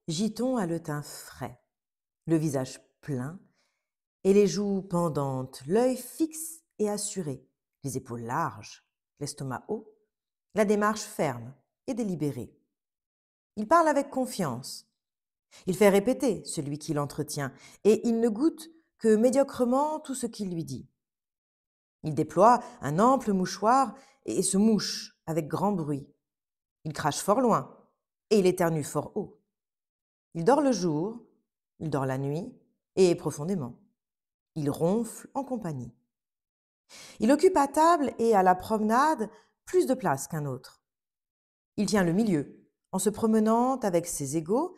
Giton a le teint frais, le visage plein et les joues pendantes, l'œil fixe et assuré, les épaules larges, l'estomac haut, la démarche ferme et délibérée. Il parle avec confiance. Il fait répéter celui qui l'entretient et il ne goûte que médiocrement tout ce qu'il lui dit. Il déploie un ample mouchoir et se mouche avec grand bruit. Il crache fort loin et il éternue fort haut. Il dort le jour, il dort la nuit et profondément. Il ronfle en compagnie. Il occupe à table et à la promenade plus de place qu'un autre. Il tient le milieu. En se promenant avec ses égaux,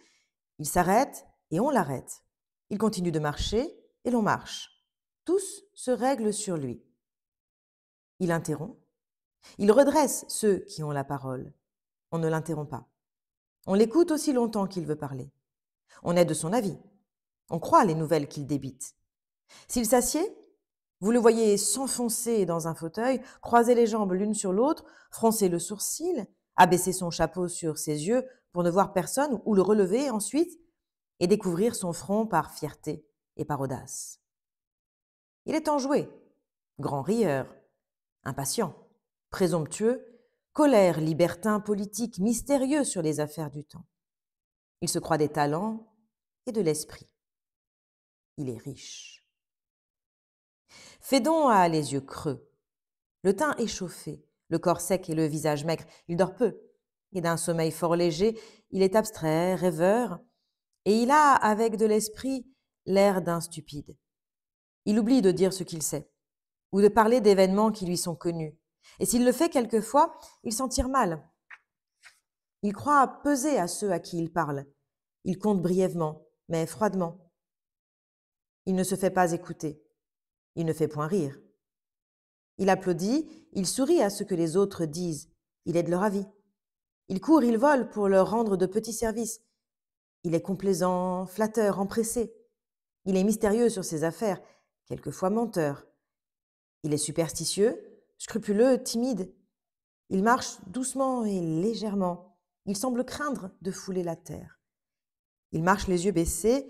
il s'arrête et on l'arrête. Il continue de marcher et l'on marche. Tous se règlent sur lui. Il interrompt. Il redresse ceux qui ont la parole. On ne l'interrompt pas. On l'écoute aussi longtemps qu'il veut parler. On est de son avis. On croit les nouvelles qu'il débite. S'il s'assied, vous le voyez s'enfoncer dans un fauteuil, croiser les jambes l'une sur l'autre, froncer le sourcil, abaisser son chapeau sur ses yeux pour ne voir personne ou le relever ensuite et découvrir son front par fierté et par audace. Il est enjoué, grand rieur, impatient, présomptueux, colère, libertin, politique, mystérieux sur les affaires du temps. Il se croit des talents et de l'esprit. Il est riche. Phédon a les yeux creux, le teint échauffé, le corps sec et le visage maigre. Il dort peu, et d'un sommeil fort léger, il est abstrait, rêveur, et il a, avec de l'esprit, l'air d'un stupide. Il oublie de dire ce qu'il sait, ou de parler d'événements qui lui sont connus. Et s'il le fait quelquefois, il s'en tire mal. Il croit peser à ceux à qui il parle. Il compte brièvement, mais froidement. Il ne se fait pas écouter. Il ne fait point rire. Il applaudit, il sourit à ce que les autres disent. Il est de leur avis. Il court, il vole pour leur rendre de petits services. Il est complaisant, flatteur, empressé. Il est mystérieux sur ses affaires, quelquefois menteur. Il est superstitieux, scrupuleux, timide. Il marche doucement et légèrement. Il semble craindre de fouler la terre. Il marche les yeux baissés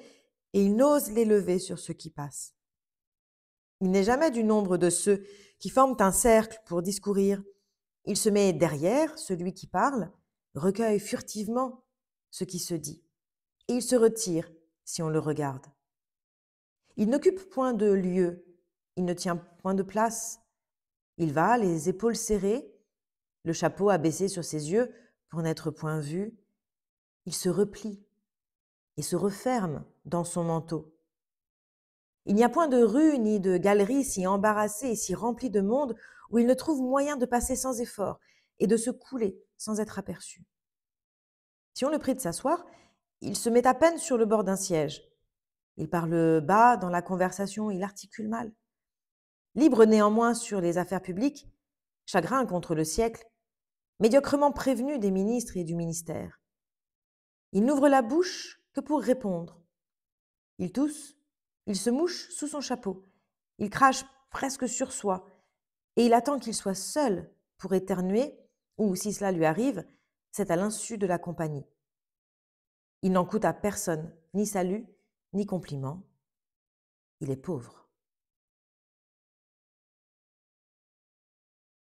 et il n'ose les lever sur ceux qui passent. Il n'est jamais du nombre de ceux qui forment un cercle pour discourir. Il se met derrière celui qui parle, recueille furtivement ce qui se dit, et il se retire si on le regarde. Il n'occupe point de lieu, il ne tient point de place. Il va, les épaules serrées, le chapeau abaissé sur ses yeux pour n'être point vu. Il se replie et se referme dans son manteau. Il n'y a point de rue ni de galerie si embarrassée et si remplie de monde où il ne trouve moyen de passer sans effort et de se couler sans être aperçu. Si on le prie de s'asseoir, il se met à peine sur le bord d'un siège. Il parle bas dans la conversation, il articule mal. Libre néanmoins sur les affaires publiques, chagrin contre le siècle, médiocrement prévenu des ministres et du ministère. Il n'ouvre la bouche que pour répondre. Il tousse, il se mouche sous son chapeau, il crache presque sur soi, et il attend qu'il soit seul pour éternuer, ou si cela lui arrive, c'est à l'insu de la compagnie. Il n'en coûte à personne ni salut, ni compliment. Il est pauvre.